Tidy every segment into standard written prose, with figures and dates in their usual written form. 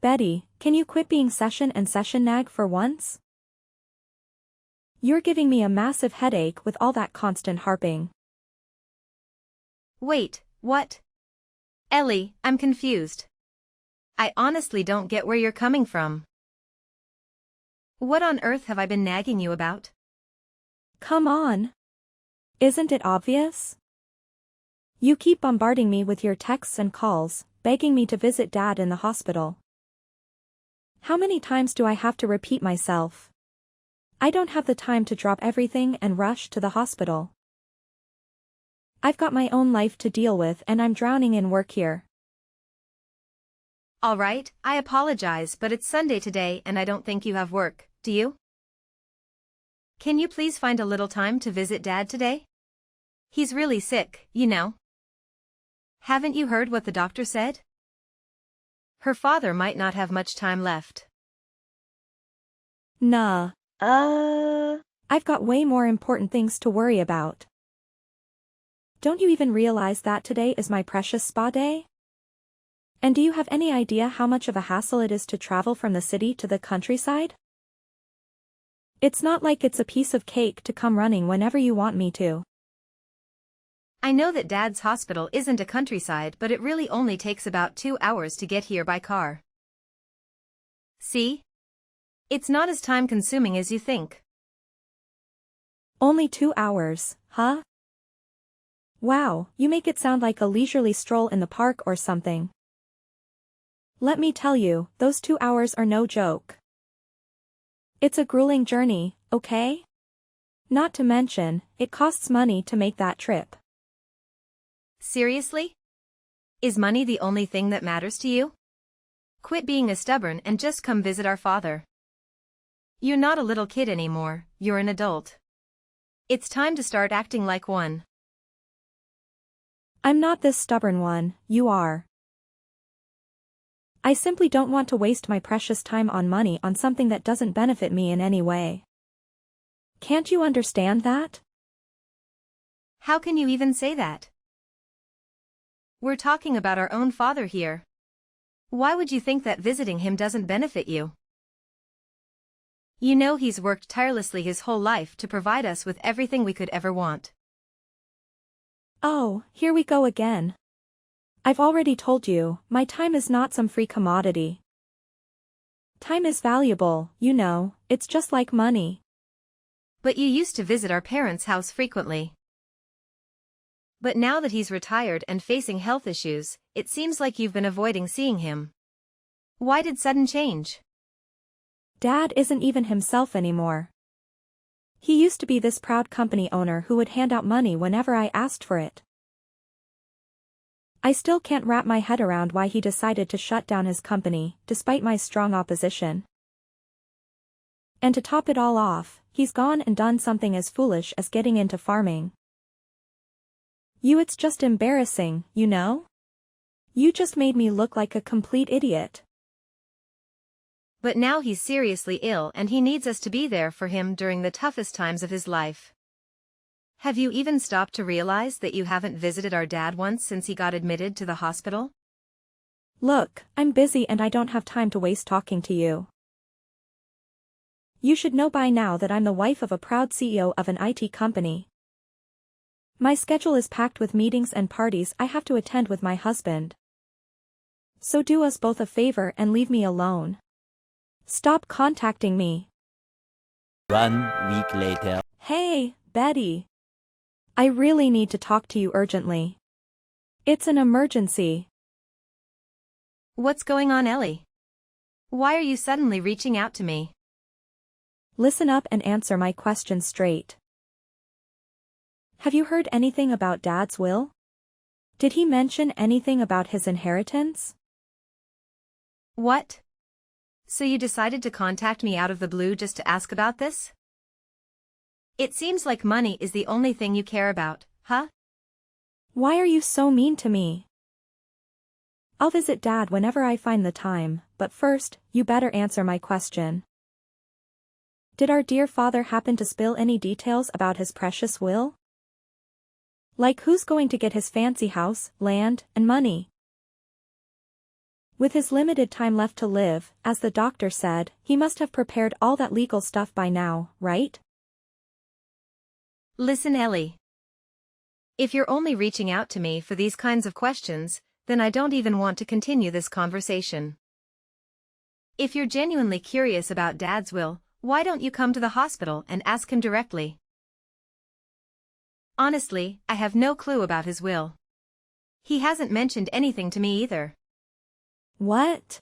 Betty, can you quit being session and session nag for once? You're giving me a massive headache with all that constant harping. Wait, what? Ellie, I'm confused. I honestly don't get where you're coming from. What on earth have I been nagging you about? Come on. Isn't it obvious? You keep bombarding me with your texts and calls, begging me to visit Dad in the hospital. How many times do I have to repeat myself? I don't have the time to drop everything and rush to the hospital. I've got my own life to deal with and I'm drowning in work here. All right, I apologize, but it's Sunday today and I don't think you have work, do you? Can you please find a little time to visit Dad today? He's really sick, you know. Haven't you heard what the doctor said? Her father might not have much time left. Nah. I've got way more important things to worry about. Don't you even realize that today is my precious spa day? And do you have any idea how much of a hassle it is to travel from the city to the countryside? It's not like it's a piece of cake to come running whenever you want me to. I know that Dad's hospital isn't a countryside, but it really only takes about 2 hours to get here by car. See? It's not as time-consuming as you think. Only 2 hours, huh? Wow, you make it sound like a leisurely stroll in the park or something. Let me tell you, those 2 hours are no joke. It's a grueling journey, okay? Not to mention, it costs money to make that trip. Seriously? Is money the only thing that matters to you? Quit being a stubborn and just come visit our father. You're not a little kid anymore, you're an adult. It's time to start acting like one. I'm not this stubborn one, you are. I simply don't want to waste my precious time on money on something that doesn't benefit me in any way. Can't you understand that? How can you even say that? We're talking about our own father here. Why would you think that visiting him doesn't benefit you? You know he's worked tirelessly his whole life to provide us with everything we could ever want. Oh, here we go again. I've already told you, my time is not some free commodity. Time is valuable, you know, it's just like money. But you used to visit our parents' house frequently. But now that he's retired and facing health issues, it seems like you've been avoiding seeing him. Why did sudden change? Dad isn't even himself anymore. He used to be this proud company owner who would hand out money whenever I asked for it. I still can't wrap my head around why he decided to shut down his company, despite my strong opposition. And to top it all off, he's gone and done something as foolish as getting into farming. It's just embarrassing, you know? You just made me look like a complete idiot. But now he's seriously ill and he needs us to be there for him during the toughest times of his life. Have you even stopped to realize that you haven't visited our dad once since he got admitted to the hospital? Look, I'm busy and I don't have time to waste talking to you. You should know by now that I'm the wife of a proud CEO of an IT company. My schedule is packed with meetings and parties I have to attend with my husband. So do us both a favor and leave me alone. Stop contacting me. 1 week later. Hey, Betty. I really need to talk to you urgently. It's an emergency. What's going on, Ellie? Why are you suddenly reaching out to me? Listen up and answer my question straight. Have you heard anything about Dad's will? Did he mention anything about his inheritance? What? So you decided to contact me out of the blue just to ask about this? It seems like money is the only thing you care about, huh? Why are you so mean to me? I'll visit Dad whenever I find the time, but first, you better answer my question. Did our dear father happen to spill any details about his precious will? Like who's going to get his fancy house, land, and money? With his limited time left to live, as the doctor said, he must have prepared all that legal stuff by now, right? Listen, Ellie. If you're only reaching out to me for these kinds of questions, then I don't even want to continue this conversation. If you're genuinely curious about Dad's will, why don't you come to the hospital and ask him directly? Honestly, I have no clue about his will. He hasn't mentioned anything to me either. What?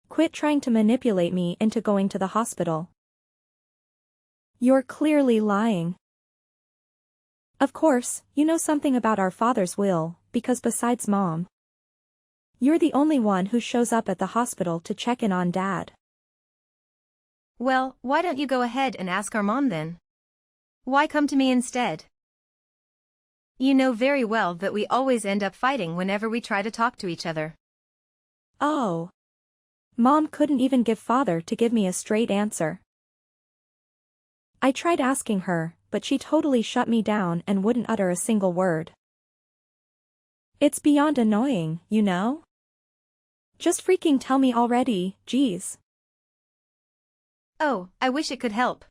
Quit trying to manipulate me into going to the hospital. You're clearly lying. Of course, you know something about our father's will, because besides Mom, you're the only one who shows up at the hospital to check in on Dad. Well, why don't you go ahead and ask our mom then? Why come to me instead? You know very well that we always end up fighting whenever we try to talk to each other. Oh. Mom couldn't even give Father to give me a straight answer. I tried asking her, but she totally shut me down and wouldn't utter a single word. It's beyond annoying, you know? Just freaking tell me already, geez. Oh, I wish it could help.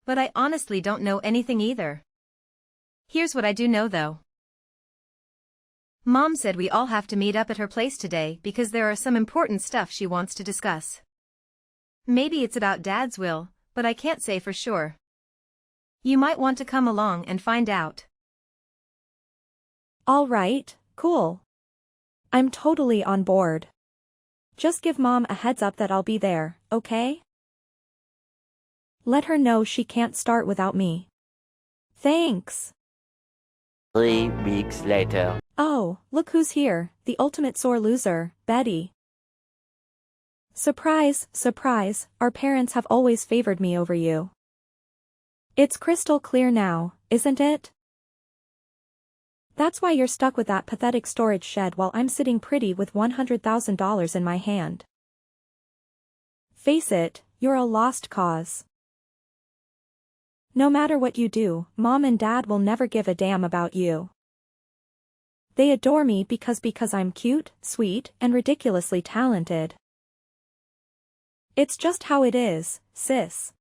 But I honestly don't know anything either. Here's what I do know though. Mom said we all have to meet up at her place today because there are some important stuff she wants to discuss. Maybe it's about Dad's will, but I can't say for sure. You might want to come along and find out. All right, cool. I'm totally on board. Just give Mom a heads up that I'll be there, okay? Let her know she can't start without me. Thanks. 3 weeks later. Oh, look who's here, the ultimate sore loser, Betty. Surprise, surprise, our parents have always favored me over you. It's crystal clear now, isn't it? That's why you're stuck with that pathetic storage shed while I'm sitting pretty with $100,000 in my hand. Face it, you're a lost cause. No matter what you do, Mom and Dad will never give a damn about you. They adore me because I'm cute, sweet, and ridiculously talented. It's just how it is, sis.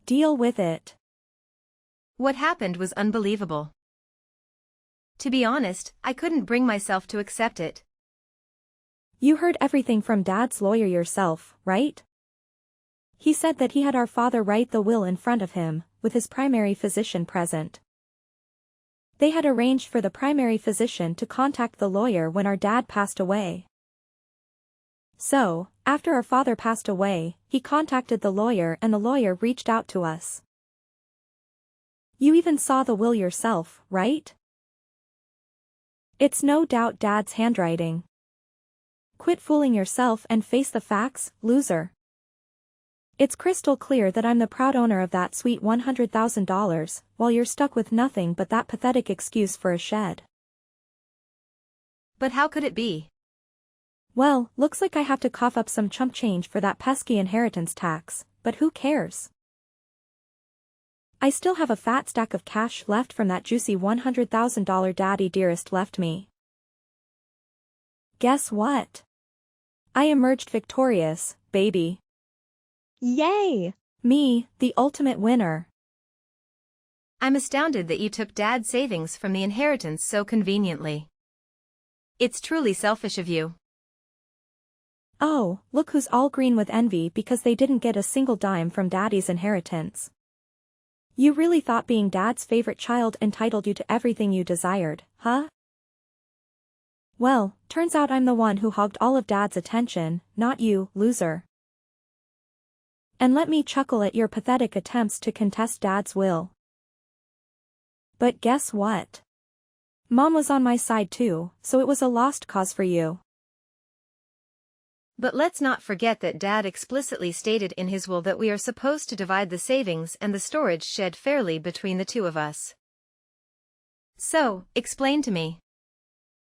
Deal with it. What happened was unbelievable. To be honest, I couldn't bring myself to accept it. You heard everything from Dad's lawyer yourself, right? He said that he had our father write the will in front of him, with his primary physician present. They had arranged for the primary physician to contact the lawyer when our dad passed away. So, after our father passed away, he contacted the lawyer and the lawyer reached out to us. You even saw the will yourself, right? It's no doubt Dad's handwriting. Quit fooling yourself and face the facts, loser. It's crystal clear that I'm the proud owner of that sweet $100,000, while you're stuck with nothing but that pathetic excuse for a shed. But how could it be? Well, looks like I have to cough up some chump change for that pesky inheritance tax, but who cares? I still have a fat stack of cash left from that juicy $100,000 Daddy Dearest left me. Guess what? I emerged victorious, baby. Yay! Me, the ultimate winner. I'm astounded that you took Dad's savings from the inheritance so conveniently. It's truly selfish of you. Oh, look who's all green with envy because they didn't get a single dime from Daddy's inheritance. You really thought being Dad's favorite child entitled you to everything you desired, huh? Well, turns out I'm the one who hogged all of Dad's attention, not you, loser. And let me chuckle at your pathetic attempts to contest Dad's will. But guess what? Mom was on my side too, so it was a lost cause for you. But let's not forget that Dad explicitly stated in his will that we are supposed to divide the savings and the storage shed fairly between the two of us. So, explain to me.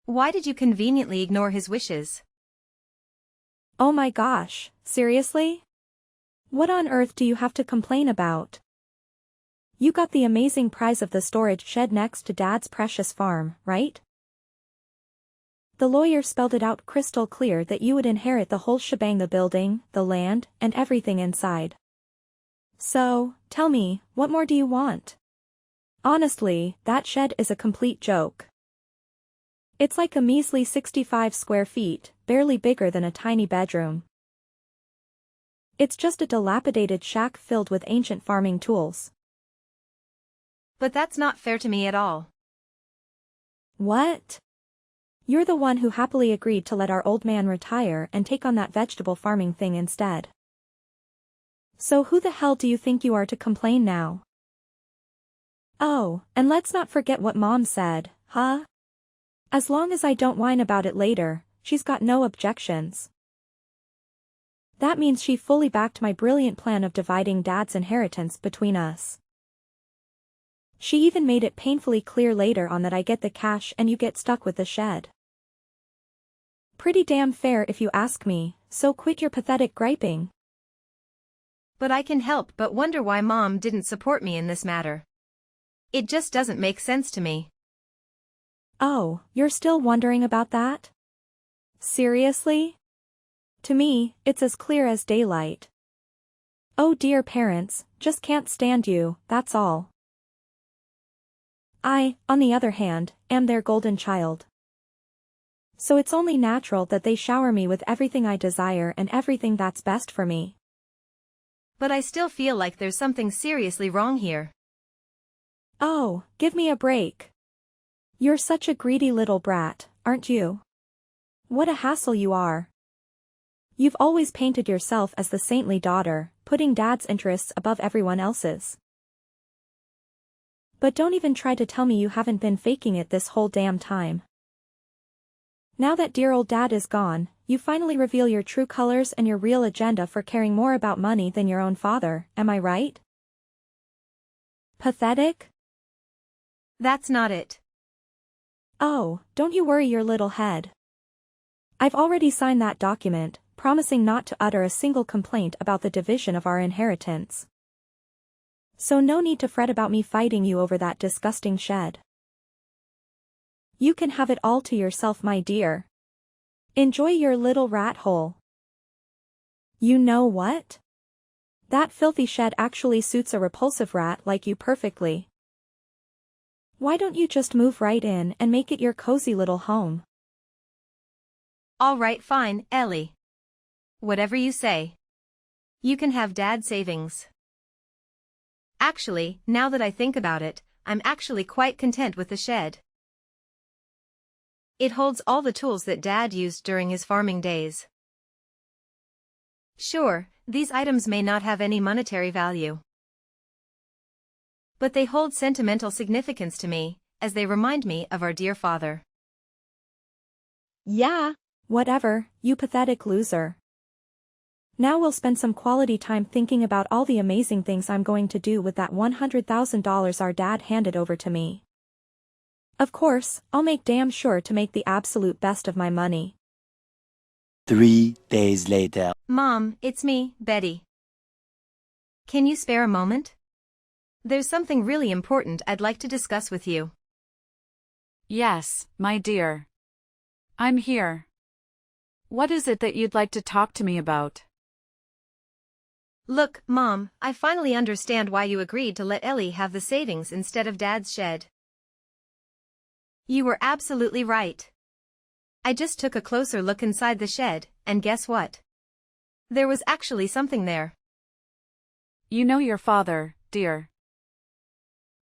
Why did you conveniently ignore his wishes? Oh my gosh, seriously? What on earth do you have to complain about? You got the amazing prize of the storage shed next to Dad's precious farm, right? The lawyer spelled it out crystal clear that you would inherit the whole shebang, the building, the land, and everything inside. So, tell me, what more do you want? Honestly, that shed is a complete joke. It's like a measly 65 square feet, barely bigger than a tiny bedroom. It's just a dilapidated shack filled with ancient farming tools. But that's not fair to me at all. What? You're the one who happily agreed to let our old man retire and take on that vegetable farming thing instead. So who the hell do you think you are to complain now? Oh, and let's not forget what Mom said, huh? As long as I don't whine about it later, she's got no objections. That means she fully backed my brilliant plan of dividing Dad's inheritance between us. She even made it painfully clear later on that I get the cash and you get stuck with the shed. Pretty damn fair if you ask me, so quit your pathetic griping. But I can help but wonder why Mom didn't support me in this matter. It just doesn't make sense to me. Oh, you're still wondering about that? Seriously? To me, it's as clear as daylight. Oh dear parents, just can't stand you, that's all. I, on the other hand, am their golden child. So it's only natural that they shower me with everything I desire and everything that's best for me. But I still feel like there's something seriously wrong here. Oh, give me a break. You're such a greedy little brat, aren't you? What a hassle you are. You've always painted yourself as the saintly daughter, putting Dad's interests above everyone else's. But don't even try to tell me you haven't been faking it this whole damn time. Now that dear old Dad is gone, you finally reveal your true colors and your real agenda for caring more about money than your own father, am I right? Pathetic? That's not it. Oh, don't you worry your little head. I've already signed that document, promising not to utter a single complaint about the division of our inheritance. So no need to fret about me fighting you over that disgusting shed. You can have it all to yourself, my dear. Enjoy your little rat hole. You know what? That filthy shed actually suits a repulsive rat like you perfectly. Why don't you just move right in and make it your cozy little home? All right, fine, Ellie. Whatever you say. You can have Dad's savings. Actually, now that I think about it, I'm actually quite content with the shed. It holds all the tools that Dad used during his farming days. Sure, these items may not have any monetary value. But they hold sentimental significance to me, as they remind me of our dear father. Yeah, whatever, you pathetic loser. Now we'll spend some quality time thinking about all the amazing things I'm going to do with that $100,000 our dad handed over to me. Of course, I'll make damn sure to make the absolute best of my money. 3 days later. Mom, it's me, Betty. Can you spare a moment? There's something really important I'd like to discuss with you. Yes, my dear. I'm here. What is it that you'd like to talk to me about? Look, Mom, I finally understand why you agreed to let Ellie have the savings instead of Dad's shed. You were absolutely right. I just took a closer look inside the shed, and guess what? There was actually something there. You know your father, dear.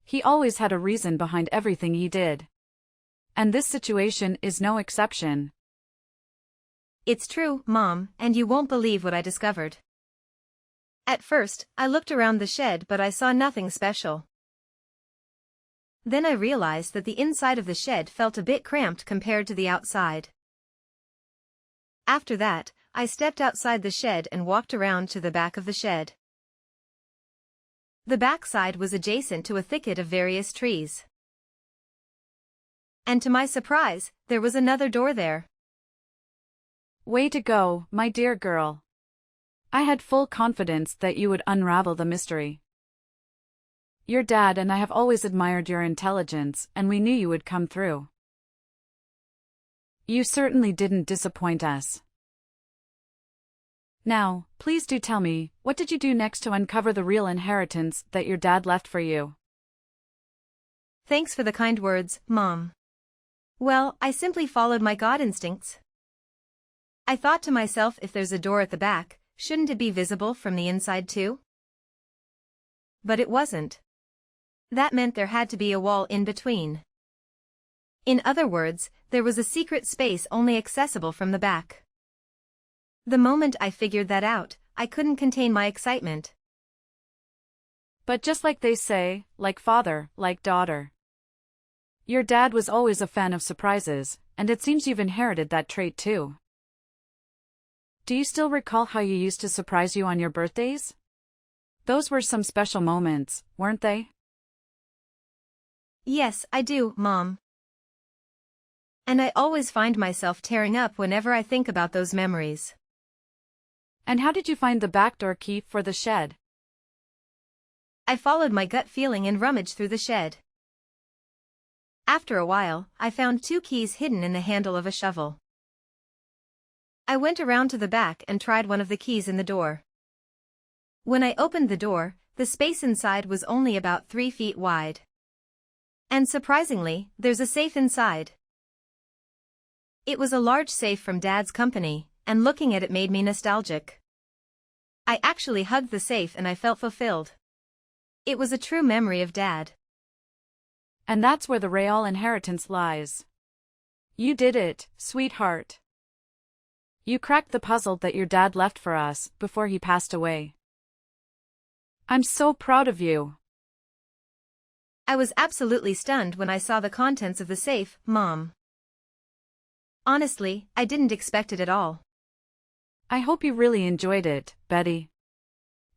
He always had a reason behind everything he did. And this situation is no exception. It's true, Mom, and you won't believe what I discovered. At first, I looked around the shed but I saw nothing special. Then I realized that the inside of the shed felt a bit cramped compared to the outside. After that, I stepped outside the shed and walked around to the back of the shed. The backside was adjacent to a thicket of various trees. And to my surprise, there was another door there. Way to go, my dear girl. I had full confidence that you would unravel the mystery. Your dad and I have always admired your intelligence, and we knew you would come through. You certainly didn't disappoint us. Now, please do tell me, what did you do next to uncover the real inheritance that your dad left for you? Thanks for the kind words, Mom. Well, I simply followed my God instincts. I thought to myself, if there's a door at the back, shouldn't it be visible from the inside too? But it wasn't. That meant there had to be a wall in between. In other words, there was a secret space only accessible from the back. The moment I figured that out, I couldn't contain my excitement. But just like they say, like father, like daughter. Your dad was always a fan of surprises, and it seems you've inherited that trait too. Do you still recall how you used to surprise you on your birthdays? Those were some special moments, weren't they? Yes, I do, Mom. And I always find myself tearing up whenever I think about those memories. And how did you find the back door key for the shed? I followed my gut feeling and rummaged through the shed. After a while, I found 2 keys hidden in the handle of a shovel. I went around to the back and tried one of the keys in the door. When I opened the door, the space inside was only about 3 feet wide. And surprisingly, there's a safe inside. It was a large safe from Dad's company, and looking at it made me nostalgic. I actually hugged the safe and I felt fulfilled. It was a true memory of Dad. And that's where the real inheritance lies. You did it, sweetheart. You cracked the puzzle that your dad left for us before he passed away. I'm so proud of you. I was absolutely stunned when I saw the contents of the safe, Mom. Honestly, I didn't expect it at all. I hope you really enjoyed it, Betty.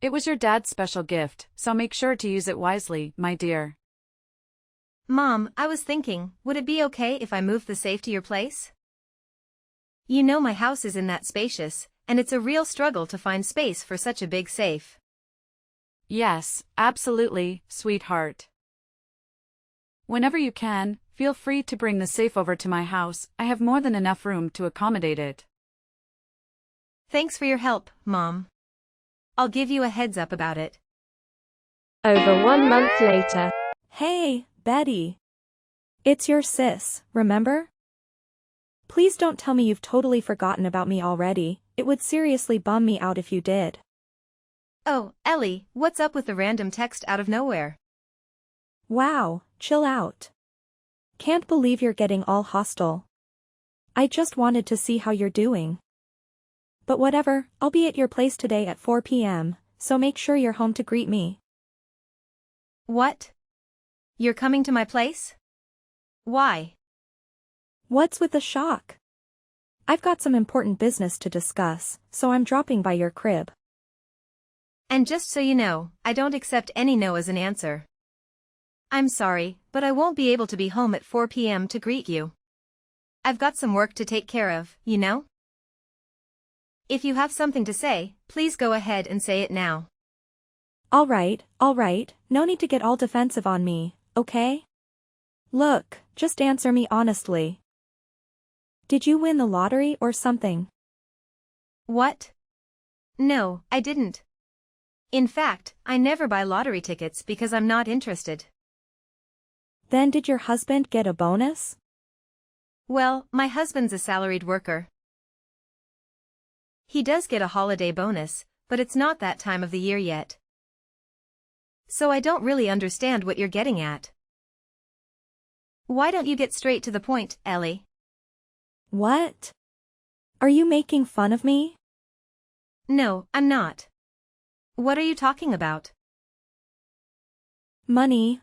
It was your dad's special gift, so make sure to use it wisely, my dear. Mom, I was thinking, would it be okay if I moved the safe to your place? You know my house isn't that spacious, and it's a real struggle to find space for such a big safe. Yes, absolutely, sweetheart. Whenever you can, feel free to bring the safe over to my house. I have more than enough room to accommodate it. Thanks for your help, Mom. I'll give you a heads up about it. Over 1 month later. Hey, Betty. It's your sis, remember? Please don't tell me you've totally forgotten about me already. It would seriously bum me out if you did. Oh, Ellie, what's up with the random text out of nowhere? Wow, chill out. Can't believe you're getting all hostile. I just wanted to see how you're doing. But whatever, I'll be at your place today at 4 p.m., so make sure you're home to greet me. What? You're coming to my place? Why? What's with the shock? I've got some important business to discuss, so I'm dropping by your crib. And just so you know, I don't accept any no as an answer. I'm sorry, but I won't be able to be home at 4 p.m. to greet you. I've got some work to take care of, you know? If you have something to say, please go ahead and say it now. All right, no need to get all defensive on me, okay? Look, just answer me honestly. Did you win the lottery or something? What? No, I didn't. In fact, I never buy lottery tickets because I'm not interested. Then did your husband get a bonus? Well, my husband's a salaried worker. He does get a holiday bonus, but it's not that time of the year yet. So I don't really understand what you're getting at. Why don't you get straight to the point, Ellie? What? Are you making fun of me? No, I'm not. What are you talking about? Money.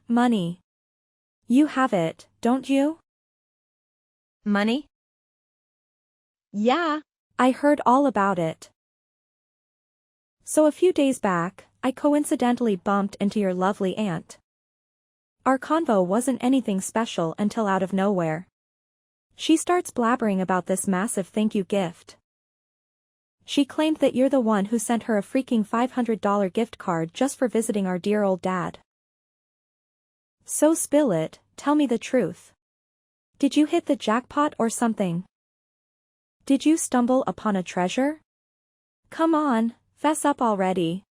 You have it, don't you? Money? Yeah. I heard all about it. So a few days back, I coincidentally bumped into your lovely aunt. Our convo wasn't anything special until out of nowhere. She starts blabbering about this massive thank you gift. She claimed that you're the one who sent her a freaking $500 gift card just for visiting our dear old dad. So spill it, tell me the truth. Did you hit the jackpot or something? Did you stumble upon a treasure? Come on, fess up already.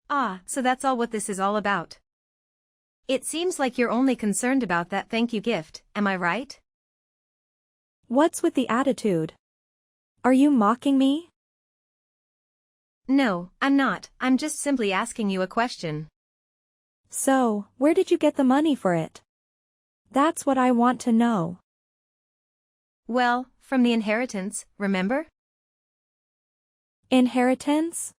Ah, so that's all what this is all about. It seems like you're only concerned about that thank you gift, am I right? What's with the attitude? Are you mocking me? No, I'm not, I'm just simply asking you a question. So, where did you get the money for it? That's what I want to know. Well, from the inheritance, remember? Inheritance?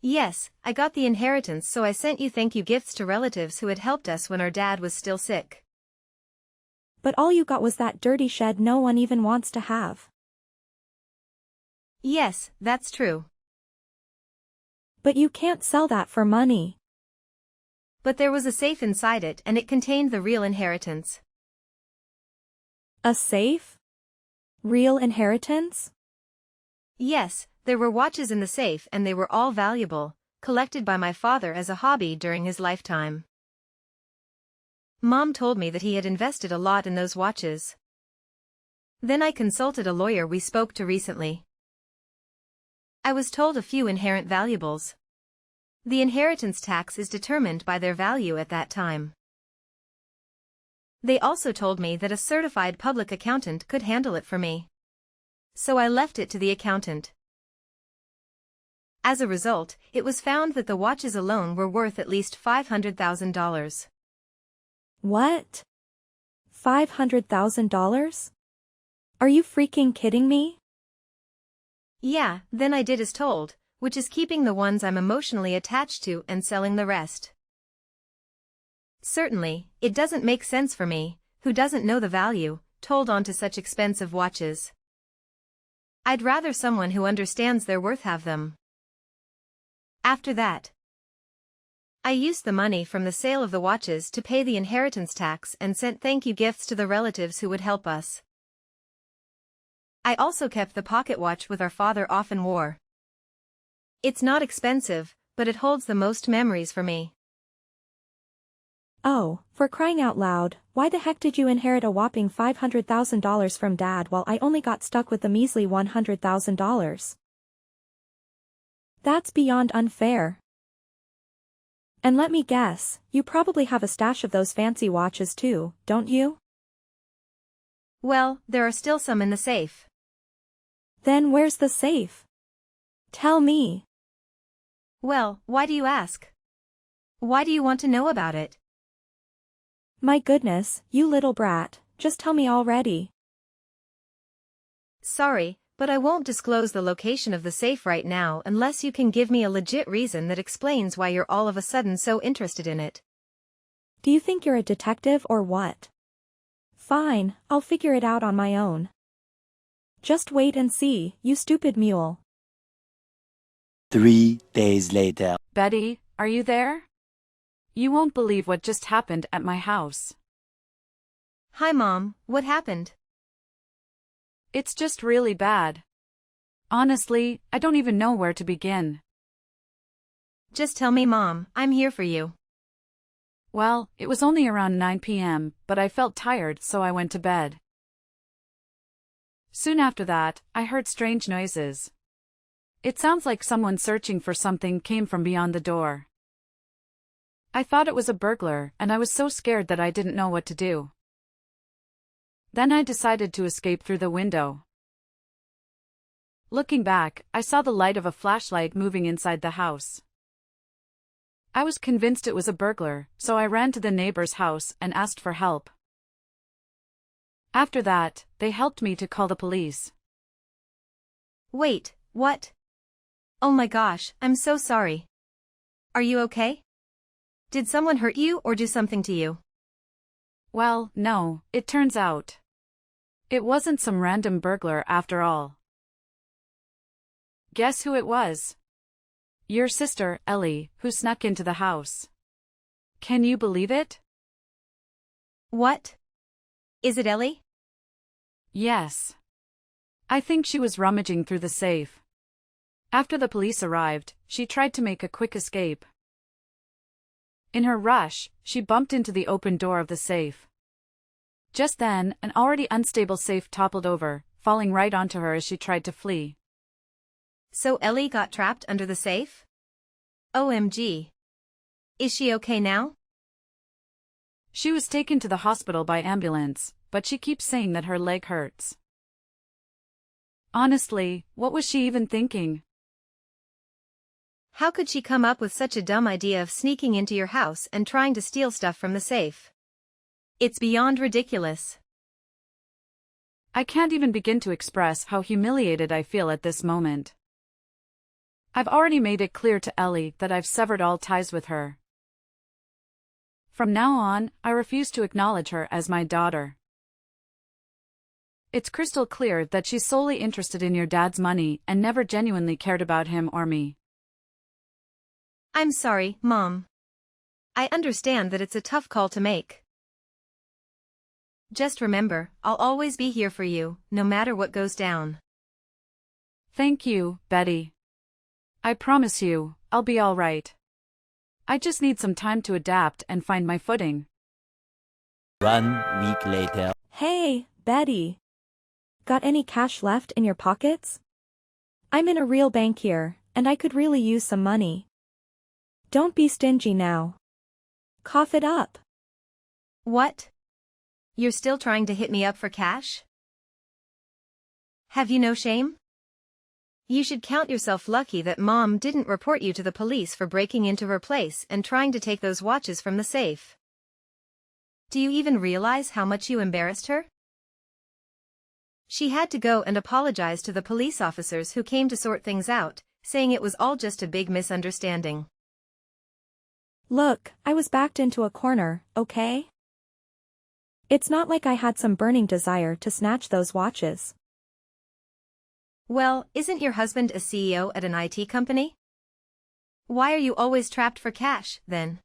Yes, I got the inheritance, so I sent you thank you gifts to relatives who had helped us when our dad was still sick. But all you got was that dirty shed no one even wants to have. Yes, that's true. But you can't sell that for money. But there was a safe inside it and it contained the real inheritance. A safe? Real inheritance? Yes, there were watches in the safe and they were all valuable, collected by my father as a hobby during his lifetime. Mom told me that he had invested a lot in those watches. Then I consulted a lawyer we spoke to recently. I was told a few inherent valuables. The inheritance tax is determined by their value at that time. They also told me that a certified public accountant could handle it for me. So I left it to the accountant. As a result, it was found that the watches alone were worth at least $500,000. What? $500,000? Are you freaking kidding me? Yeah, then I did as told, which is keeping the ones I'm emotionally attached to and selling the rest. Certainly, it doesn't make sense for me, who doesn't know the value, to hold on to such expensive watches. I'd rather someone who understands their worth have them. After that, I used the money from the sale of the watches to pay the inheritance tax and sent thank you gifts to the relatives who would help us. I also kept the pocket watch with our father often wore. It's not expensive, but it holds the most memories for me. Oh, for crying out loud, why the heck did you inherit a whopping $500,000 from Dad while I only got stuck with the measly $100,000? That's beyond unfair. And let me guess, you probably have a stash of those fancy watches too, don't you? Well, there are still some in the safe. Then where's the safe? Tell me. Well, why do you ask? Why do you want to know about it? My goodness, you little brat, just tell me already. Sorry, but I won't disclose the location of the safe right now unless you can give me a legit reason that explains why you're all of a sudden so interested in it. Do you think you're a detective or what? Fine, I'll figure it out on my own. Just wait and see, you stupid mule. 3 days later. Betty, are you there? You won't believe what just happened at my house. Hi Mom, what happened? It's just really bad. Honestly, I don't even know where to begin. Just tell me Mom, I'm here for you. Well, it was only around 9 p.m., but I felt tired so I went to bed. Soon after that, I heard strange noises. It sounds like someone searching for something came from beyond the door. I thought it was a burglar and I was so scared that I didn't know what to do. Then I decided to escape through the window. Looking back, I saw the light of a flashlight moving inside the house. I was convinced it was a burglar, so I ran to the neighbor's house and asked for help. After that, they helped me to call the police. Wait, what? Oh my gosh, I'm so sorry. Are you okay? Did someone hurt you or do something to you? Well, no, it turns out it wasn't some random burglar after all. Guess who it was? Your sister, Ellie, who snuck into the house. Can you believe it? What? Is it Ellie? Yes. I think she was rummaging through the safe. After the police arrived, she tried to make a quick escape. In her rush, she bumped into the open door of the safe. Just then, an already unstable safe toppled over, falling right onto her as she tried to flee. So Ellie got trapped under the safe? OMG. Is she okay now? She was taken to the hospital by ambulance, but she keeps saying that her leg hurts. Honestly, what was she even thinking? How could she come up with such a dumb idea of sneaking into your house and trying to steal stuff from the safe? It's beyond ridiculous. I can't even begin to express how humiliated I feel at this moment. I've already made it clear to Ellie that I've severed all ties with her. From now on, I refuse to acknowledge her as my daughter. It's crystal clear that she's solely interested in your dad's money and never genuinely cared about him or me. I'm sorry, Mom. I understand that it's a tough call to make. Just remember, I'll always be here for you, no matter what goes down. Thank you, Betty. I promise you, I'll be all right. I just need some time to adapt and find my footing. 1 week later. Hey, Betty. Got any cash left in your pockets? I'm in a real bank here, and I could really use some money. Don't be stingy now. Cough it up. What? You're still trying to hit me up for cash? Have you no shame? You should count yourself lucky that Mom didn't report you to the police for breaking into her place and trying to take those watches from the safe. Do you even realize how much you embarrassed her? She had to go and apologize to the police officers who came to sort things out, saying it was all just a big misunderstanding. Look, I was backed into a corner, okay? It's not like I had some burning desire to snatch those watches. Well, isn't your husband a CEO at an IT company? Why are you always trapped for cash, then?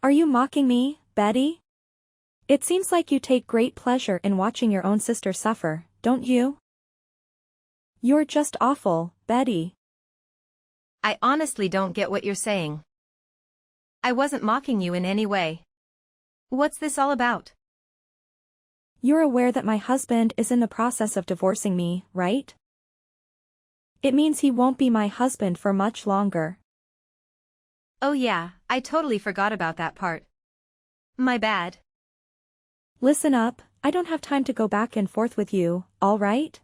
Are you mocking me, Betty? It seems like you take great pleasure in watching your own sister suffer, don't you? You're just awful, Betty. I honestly don't get what you're saying. I wasn't mocking you in any way. What's this all about? You're aware that my husband is in the process of divorcing me, right? It means he won't be my husband for much longer. Oh yeah, I totally forgot about that part. My bad. Listen up, I don't have time to go back and forth with you, all right?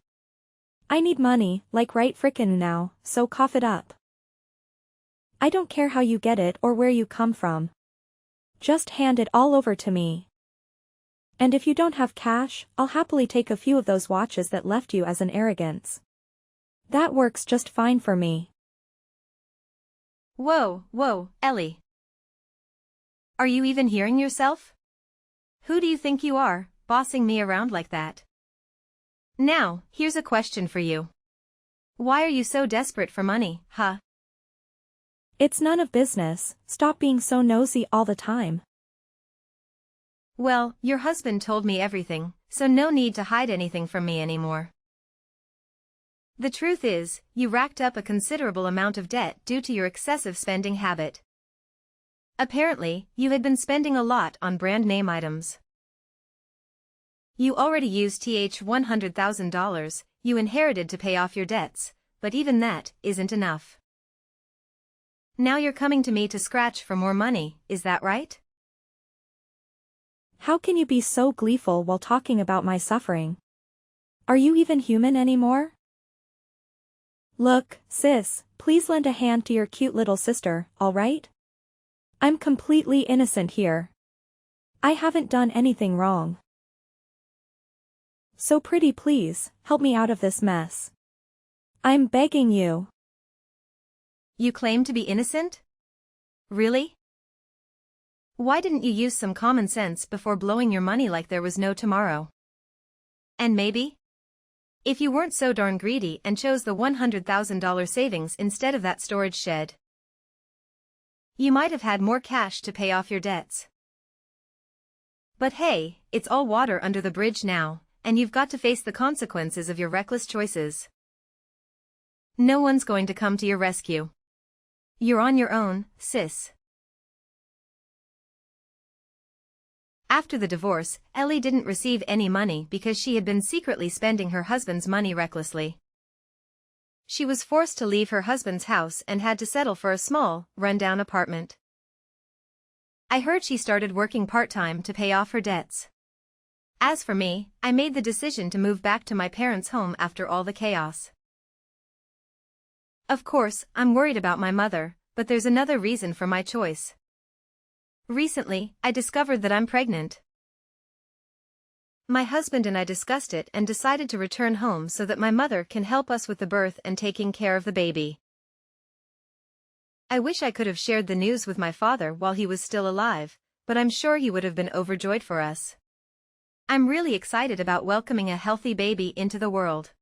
I need money, like right frickin' now, so cough it up. I don't care how you get it or where you come from. Just hand it all over to me. And if you don't have cash, I'll happily take a few of those watches that left you as an arrogance. That works just fine for me. Whoa, Ellie. Are you even hearing yourself? Who do you think you are, bossing me around like that? Now, here's a question for you. Why are you so desperate for money, huh? It's none of business, stop being so nosy all the time. Well, your husband told me everything, so no need to hide anything from me anymore. The truth is, you racked up a considerable amount of debt due to your excessive spending habit. Apparently, you had been spending a lot on brand name items. You already used $100,000 you inherited to pay off your debts, but even that isn't enough. Now you're coming to me to scratch for more money, is that right? How can you be so gleeful while talking about my suffering? Are you even human anymore? Look, sis, please lend a hand to your cute little sister, all right? I'm completely innocent here. I haven't done anything wrong. So pretty please, help me out of this mess. I'm begging you. You claim to be innocent? Really? Why didn't you use some common sense before blowing your money like there was no tomorrow? And maybe, if you weren't so darn greedy and chose the $100,000 savings instead of that storage shed, you might have had more cash to pay off your debts. But hey, it's all water under the bridge now, and you've got to face the consequences of your reckless choices. No one's going to come to your rescue. You're on your own, sis. After the divorce, Ellie didn't receive any money because she had been secretly spending her husband's money recklessly. She was forced to leave her husband's house and had to settle for a small, run-down apartment. I heard she started working part-time to pay off her debts. As for me, I made the decision to move back to my parents' home after all the chaos. Of course, I'm worried about my mother, but there's another reason for my choice. Recently, I discovered that I'm pregnant. My husband and I discussed it and decided to return home so that my mother can help us with the birth and taking care of the baby. I wish I could have shared the news with my father while he was still alive, but I'm sure he would have been overjoyed for us. I'm really excited about welcoming a healthy baby into the world.